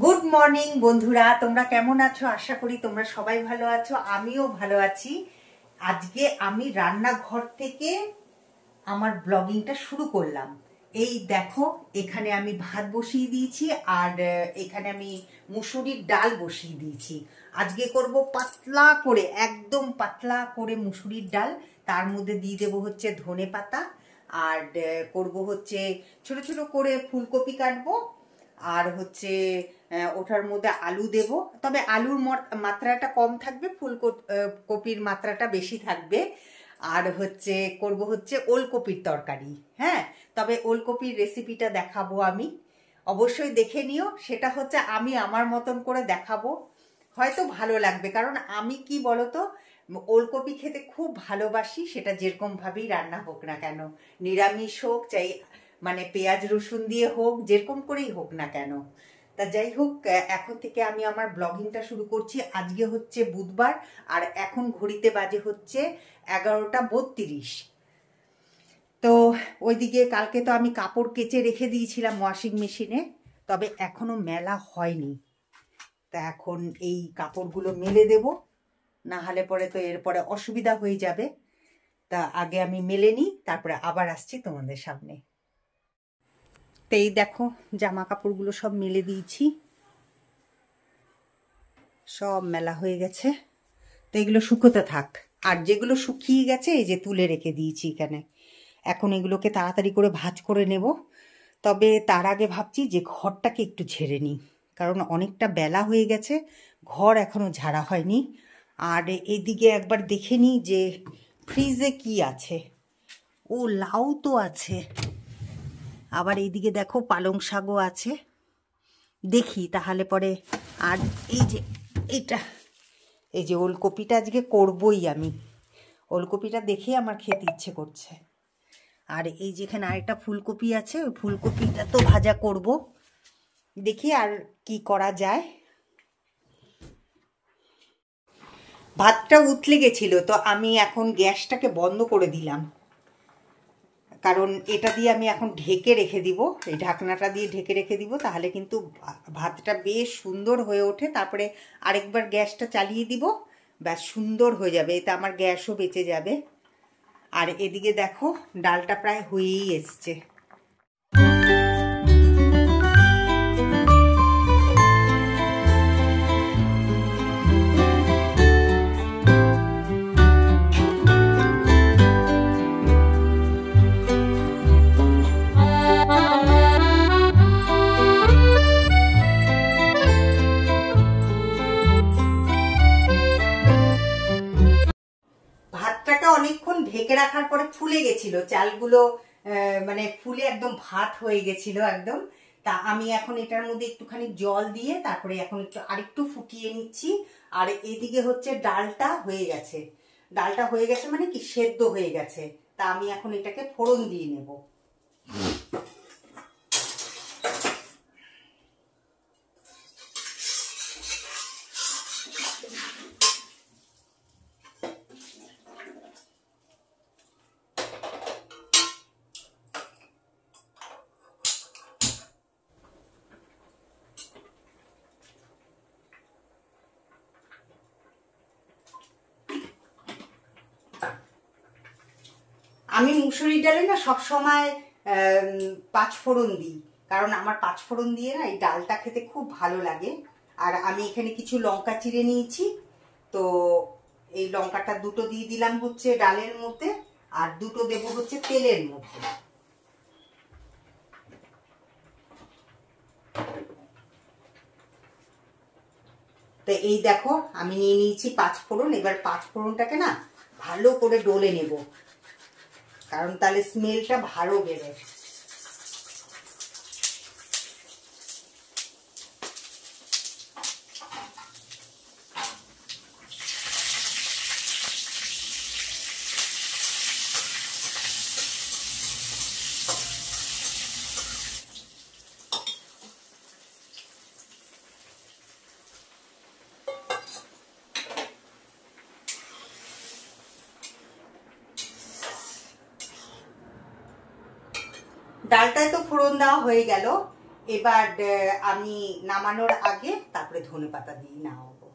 Good morning বন্ধুরা, তোমরা কেমন আছো? আশা করি তোমরা সবাই ভালো আছো, আমিও ভালো আছি। আজকে আমি রান্নাঘর থেকে আমার ব্লগিংটা শুরু করলাম। এই দেখো, এখানে আমি ভাত বসিয়ে দিয়েছি আর এখানে আমি মুসুরির ডাল বসিয়ে দিয়েছি। আজকে করব পাতলা করে, একদম পাতলা করে মুসুরির ডাল। তার মধ্যে দিয়ে দেবো হচ্ছে ধনে পাতা, আর করব হচ্ছে ছোট ছোট করে ফুলকপি কাটবো, আর হচ্ছে ওটার মধ্যে আলু দেব। তবে আলুর মাত্রাটা কম থাকবে, ফুলকপির মাত্রাটা বেশি থাকবে। আর হচ্ছে করব হচ্ছে ওলকপির তরকারি। হ্যাঁ, তবে ওলকপির রেসিপিটা দেখাবো আমি, অবশ্যই দেখে নিও। সেটা হচ্ছে আমি আমার মতন করে দেখাবো, হয়তো ভালো লাগবে। কারণ আমি কি বলতো, ওলকপি খেতে খুব ভালোবাসি, সেটা যেরকম ভাবেই রান্না হোক না কেন, নিরামিষ হোক চাই মানে পেঁয়াজ রসুন দিয়ে হোক, যেরকম করেই হোক না কেন। তা যাই হোক, এখন থেকে আমি আমার ব্লগিংটা শুরু করছি। আজকে হচ্ছে বুধবার, আর এখন ঘড়িতে বাজে হচ্ছে 11:32। তো ওইদিকে কালকে তো আমি কাপড় কেচে রেখে দিয়েছিলাম ওয়াশিং মেশিনে, তবে এখনো মেলা হয়নি। তা এখন এই কাপড়গুলো মেলে দেব, না হলে পরে তো এরপরে অসুবিধা হয়ে যাবে। তা আগে আমি মেলে নিই, তারপরে আবার আসছি তোমাদের সামনে। তো এই দেখো, জামা কাপড়গুলো সব মেলে দিয়েছি, সব মেলা হয়ে গেছে। তো এগুলো শুকোতে থাক, আর যেগুলো শুকিয়ে গেছে এই যে তুলে রেখে দিয়েছি এখানে। এখন এগুলোকে তাড়াতাড়ি করে ভাঁজ করে নেব। তবে তার আগে ভাবছি যে ঘরটাকে একটু ঝেড়ে নিই, কারণ অনেকটা বেলা হয়ে গেছে, ঘর এখনো ঝাড়া হয়নি। আর এদিকে একবার দেখে নিই যে ফ্রিজে কি আছে। ও, লাউ তো আছে, আবার এইদিকে দেখো পালং শাকও আছে। দেখি তাহলে পরে। আর এই যে এই যে ওলকপিটা আজকে করবই আমি, ওলকপিটা দেখে আমার খেতে ইচ্ছে করছে। আর এই যেখানে আরেকটা ফুলকপি আছে, ওই ফুলকপিটা তো ভাজা করব। দেখি আর কি করা যায়। ভাতটা উতলে গেছিল, তো আমি এখন গ্যাসটাকে বন্ধ করে দিলাম, কারণ এটা দিয়ে আমি এখন ঢেকে রেখে দিব, এই ঢাকনাটা দিয়ে ঢেকে রেখে দিব, তাহলে কিন্তু ভাতটা বেশ সুন্দর হয়ে ওঠে। তারপরে আরেকবার গ্যাসটা চালিয়ে দিব, ব্যাস সুন্দর হয়ে যাবে, এতে আমার গ্যাসও বেঁচে যাবে। আর এদিকে দেখো, ডালটা প্রায় হয়েই এসছে। অনেকক্ষণ ঢেকে রাখার পরে ফুলে গেছিল চালগুলো, মানে ফুলে একদম ভাত হয়ে গেছিল একদম। তা আমি এখন এটার মধ্যে একটুখানি জল দিয়ে তারপরে এখন আরেকটু ফুটিয়ে নিচ্ছি। আর এদিকে হচ্ছে ডালটা হয়ে গেছে, ডালটা হয়ে গেছে মানে কি সেদ্ধ হয়ে গেছে। তা আমি এখন এটাকে ফোড়ন দিয়ে নেব। আমি মুসুরির ডালে না সবসময় পাঁচফোড়ন দিই, কারণ আমার পাঁচফোড়ন দিয়ে না এই ডালটা খেতে খুব ভালো লাগে। আর আমি এখানে কিছু লঙ্কা চিড়ে নিয়েছি, তো এই লঙ্কাটা দুটো দিয়ে দিলাম হচ্ছে ডালের মধ্যে, আর দুটো দেবো হচ্ছে তেলের মধ্যে। তো এই দেখো, আমি নিয়ে নিয়েছি পাঁচফোড়ন। এবার পাঁচফোড়নটাকে না ভালো করে ডলে নেব, কারণ তাহলে স্মেলটা ভালো বেরোয়। ডালটায় তো ফোড়ন দেওয়া হয়ে গেল, এবার আমি নামানোর আগে তারপরে ধনেপাতা দিয়ে নামাবো।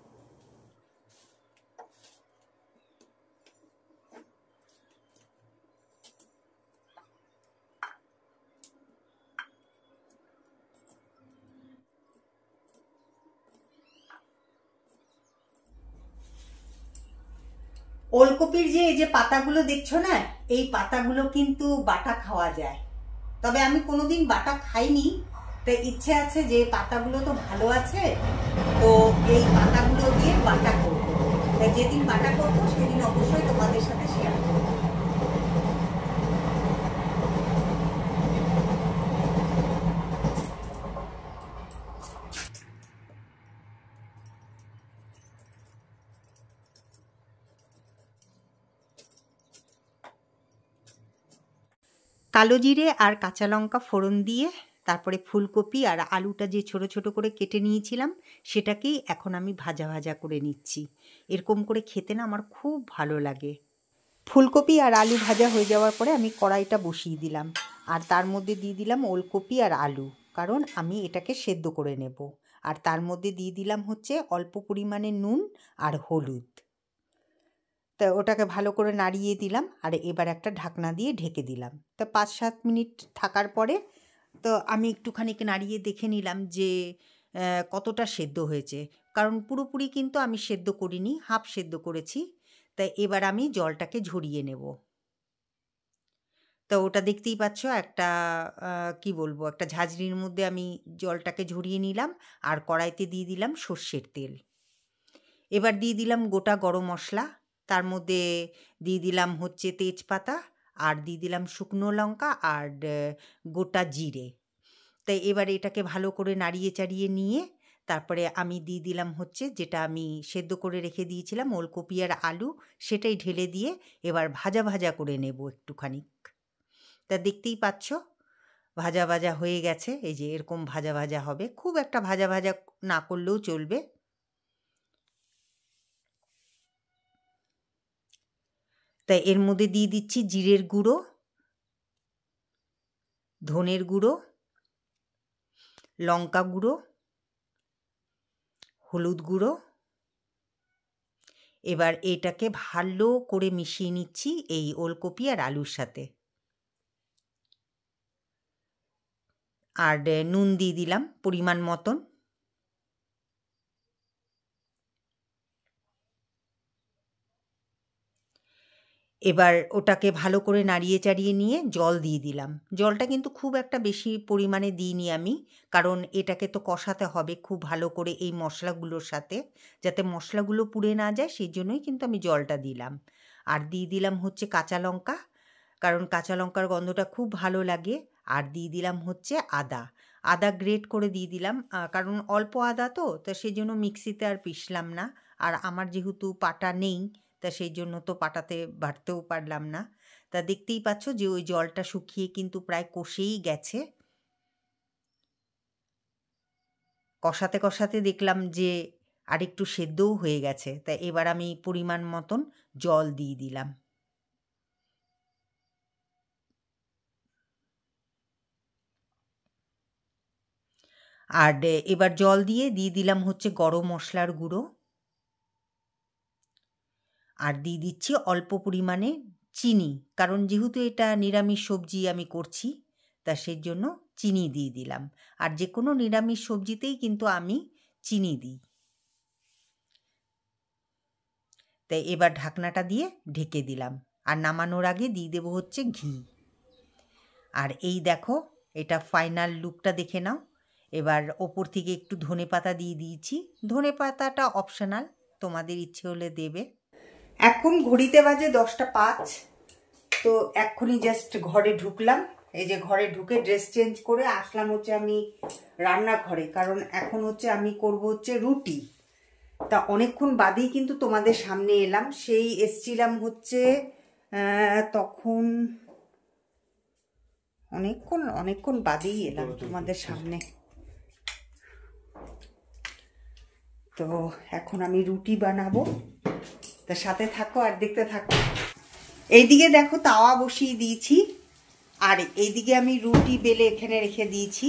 ওলকপির যে এই যে পাতাগুলো দেখছো না, এই পাতাগুলো কিন্তু বাটা খাওয়া যায়, তবে আমি কোনোদিন বাটা খাইনি। তো ইচ্ছে আছে যে পাতাগুলো তো ভালো আছে, তো এই পাতাগুলো দিয়ে বাটা করবো। তাই যেদিন বাটা করবো সেদিন অবশ্যই তোমাদের সাথে শেয়ার করবো। কালো জিরে আর কাঁচা লঙ্কা ফোড়ন দিয়ে তারপরে ফুলকপি আর আলুটা যে ছোট ছোট করে কেটে নিয়েছিলাম সেটাকেই এখন আমি ভাজা ভাজা করে নিচ্ছি। এরকম করে খেতে না আমার খুব ভালো লাগে। ফুলকপি আর আলু ভাজা হয়ে যাওয়ার পরে আমি কড়াইটা বসিয়ে দিলাম, আর তার মধ্যে দিয়ে দিলাম ওলকপি আর আলু, কারণ আমি এটাকে সেদ্ধ করে নেব। আর তার মধ্যে দিয়ে দিলাম হচ্ছে অল্প পরিমাণে নুন আর হলুদ। তো ওটাকে ভালো করে নাড়িয়ে দিলাম, আর এবার একটা ঢাকনা দিয়ে ঢেকে দিলাম। তো 5-7 মিনিট থাকার পরে তো আমি একটুখানি নাড়িয়ে দেখে নিলাম যে কতটা সেদ্ধ হয়েছে, কারণ পুরোপুরি কিন্তু আমি সেদ্ধ করিনি, হাফ সেদ্ধ করেছি। তাই এবার আমি জলটাকে ঝরিয়ে নেব। তো ওটা দেখতেই পাচ্ছ, একটা কি বলবো, একটা ঝাঁঝরির মধ্যে আমি জলটাকে ঝরিয়ে নিলাম, আর কড়াইতে দিয়ে দিলাম সর্ষের তেল। এবার দিয়ে দিলাম গোটা গরম মশলা, তার মধ্যে দিয়ে দিলাম হচ্ছে তেজপাতা, আর দিয়ে দিলাম শুকনো লঙ্কা আর গোটা জিরে। তাই এবার এটাকে ভালো করে নাড়িয়ে চাড়িয়ে নিয়ে তারপরে আমি দিয়ে দিলাম হচ্ছে যেটা আমি সেদ্ধ করে রেখে দিয়েছিলাম ওলকপি আর আলু, সেটাই ঢেলে দিয়ে এবার ভাজা ভাজা করে নেব একটুখানি। তা দেখতেই পাচ্ছ ভাজা ভাজা হয়ে গেছে, এই যে এরকম ভাজা ভাজা হবে, খুব একটা ভাজা ভাজা না করলেও চলবে। তাই এর মধ্যে দিয়ে দিচ্ছি জিরের গুঁড়ো, ধনের গুঁড়ো, লঙ্কা গুঁড়ো, হলুদ গুঁড়ো। এবার এটাকে ভালো করে মিশিয়ে নিচ্ছি এই ওলকপি আর আলুর সাথে। আর নুন দিয়ে দিলাম পরিমাণ মতন। এবার ওটাকে ভালো করে নাড়িয়ে চাড়িয়ে নিয়ে জল দিয়ে দিলাম। জলটা কিন্তু খুব একটা বেশি পরিমাণে দিইনি আমি, কারণ এটাকে তো কষাতে হবে খুব ভালো করে এই মশলাগুলোর সাথে, যাতে মশলাগুলো পুড়ে না যায়, সেই জন্যই কিন্তু আমি জলটা দিলাম। আর দিয়ে দিলাম হচ্ছে কাঁচা লঙ্কা, কারণ কাঁচা লঙ্কার গন্ধটা খুব ভালো লাগে। আর দিয়ে দিলাম হচ্ছে আদা, আদা গ্রেট করে দিয়ে দিলাম, কারণ অল্প আদা তো সেই জন্য মিক্সিতে আর পিষলাম না। আর আমার যেহেতু পাটা নেই, তা সেই জন্য তো পাটাতে বাটতেও পারলাম না। তা দেখতেই পাচ্ছ যে ওই জলটা শুকিয়ে কিন্তু প্রায় কষেই গেছে। কষাতে কষাতে দেখলাম যে আরেকটু সেদ্ধও হয়ে গেছে, তা এবার আমি পরিমাণ মতন জল দিয়ে দিলাম। আর এবার জল দিয়ে দিলাম হচ্ছে গরম মশলার গুঁড়ো, আর দিয়ে দিচ্ছি অল্প পরিমাণে চিনি, কারণ যেহেতু এটা নিরামিষ সবজি আমি করছি, তা সেই জন্য চিনি দিয়ে দিলাম। আর যে কোনো নিরামিষ সবজিতেই কিন্তু আমি চিনি দিই। তাই এবার ঢাকনাটা দিয়ে ঢেকে দিলাম, আর নামানোর আগে দিয়ে দেবো হচ্ছে ঘি। আর এই দেখো, এটা ফাইনাল লুকটা দেখে নাও। এবার ওপর থেকে একটু ধনেপাতা দিয়ে দিয়েছি, ধনেপাতাটা অপশনাল, তোমাদের ইচ্ছে হলে দেবে। এখন ঘড়িতে বাজে 10টা 5। তো এক্ষুনি জাস্ট ঘরে ঢুকলাম, এই যে ঘরে ঢুকে ড্রেস চেঞ্জ করে আসলাম হচ্ছে আমি রান্নাঘরে, কারণ এখন হচ্ছে আমি করব হচ্ছে রুটি। তা অনেকক্ষণ বাদেই কিন্তু তোমাদের সামনে এলাম, সেই এসছিলাম হচ্ছে তখন অনেকক্ষণ বাদেই এলাম তোমাদের সামনে। তো এখন আমি রুটি বানাবো, তার সাথে থাকো আর দেখতে থাকো। এইদিকে দেখো তাওয়া বসিয়ে দিয়েছি, আর এইদিকে আমি রুটি বেলে এখানে রেখে দিয়েছি।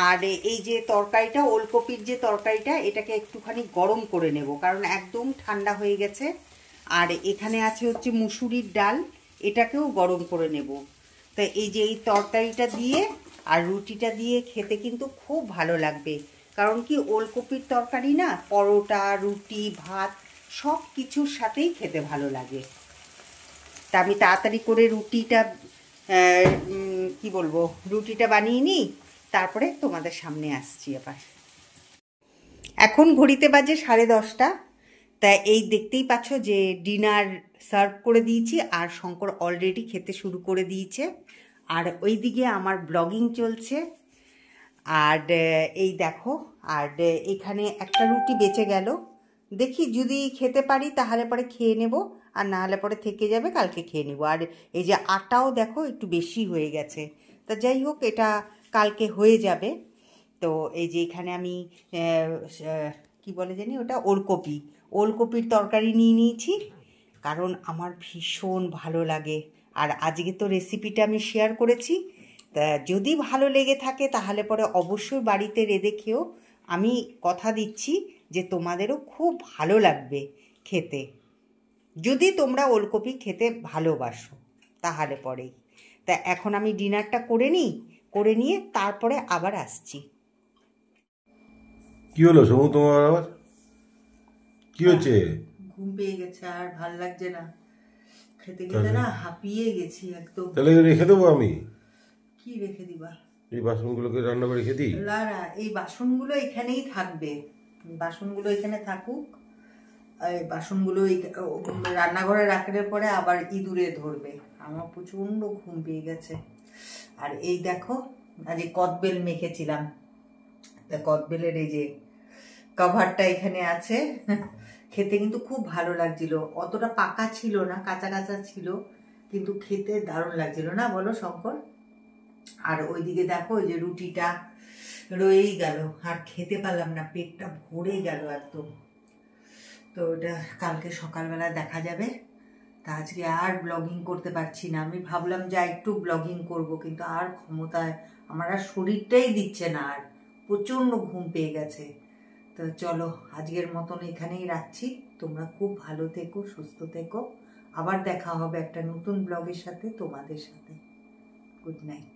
আর এই যে তরকারিটা, ওলকপির যে তরকারিটা, এটাকে একটুখানি গরম করে নেব, কারণ একদম ঠান্ডা হয়ে গেছে। আর এখানে আছে হচ্ছে মুসুরির ডাল, এটাকেও গরম করে নেব। তো এই যে এই তরকারিটা দিয়ে আর রুটিটা দিয়ে খেতে কিন্তু খুব ভালো লাগবে। কারণ কি, ওলকপির তরকারি না পরোটা, রুটি, ভাত সব কিছুর সাথেই খেতে ভালো লাগে। তা আমি তাড়াতাড়ি করে রুটিটা কি বলবো, রুটিটা বানিয়ে নিই, তারপরে তোমাদের সামনে আসছি আবার। এখন ঘড়িতে বাজে 10:30। তা এই দেখতেই পাচ্ছ যে ডিনার সার্ভ করে দিয়েছি, আর শঙ্কর অলরেডি খেতে শুরু করে দিয়েছে। আর ওইদিকে আমার ব্লগিং চলছে। আর এই দেখো, আর এখানে একটা রুটি বেঁচে গেল, দেখি যদি খেতে পারি তাহলে পরে খেয়ে নেব, আর না হলে পরে থেকে যাবে, কালকে খেয়ে নেব। আর এই যে আটাও দেখো একটু বেশি হয়ে গেছে, তা যাই হোক, এটা কালকে হয়ে যাবে। তো এই যে এখানে আমি কি বলে জানি ওটা, ওলকপির তরকারি নিয়ে নিয়েছি, কারণ আমার ভীষণ ভালো লাগে। আর আজকে তো রেসিপিটা আমি শেয়ার করেছি, তা যদি ভালো লেগে থাকে তাহলে পরে অবশ্যই বাড়িতে রেঁধে খেও। আমি কথা দিচ্ছি যে তোমাদেরও খুব ভালো লাগবে খেতে, যদি তোমরা ওলকপি খেতে ভালোবাসো তাহলে পরেই। তা এখন আমি ডিনারটা করে নিই, করে নিয়ে তারপরে আবার আসছি। কি হলো সমু, তোমার আবার কি হচ্ছে? ঘুম পেয়ে গেছে, আর ভাল লাগছে না, খেতে খেতে না হাঁপিয়ে গেছি একদম। তাহলে রেখে দেবো আমি? কি রেখে দিবা? এই বাসনগুলোকে রান্না করে রেখে দিই? না না, এই বাসনগুলো এখানেই থাকবে, বাসনগুলো এখানে থাকুক। এই বাসনগুলো রান্নাঘরে রাখলে পরে আবার ইঁদুরে ধরবে। আমার প্রচন্ড ঘুম পেয়ে গেছে। আর এই দেখো, আজ কদবেল মেখেছিলাম, তা কদবেলের এই যে কভারটা এখানে আছে। খেতে কিন্তু খুব ভালো লাগছিল, অতটা পাকা ছিল না, কাঁচা কাঁচা ছিল, কিন্তু খেতে দারুণ লাগছিল না, বলো শঙ্কর? আর ওইদিকে দেখো, ওই যে রুটিটা রয়েই গেল, আর খেতে পারলাম না, পেটটা ভরে গেল একদম। তো ওটা কালকে সকালবেলা দেখা যাবে। তা আজকে আর ব্লগিং করতে পারছি না। আমি ভাবলাম যে একটু ব্লগিং করব, কিন্তু আর ক্ষমতায় আমার আর শরীরটাই দিচ্ছে না, আর প্রচণ্ড ঘুম পেয়ে গেছে। তো চলো, আজকের মতন এখানেই রাখছি। তোমরা খুব ভালো থেকো, সুস্থ থেকো। আবার দেখা হবে একটা নতুন ব্লগের সাথে, তোমাদের সাথে। Good night.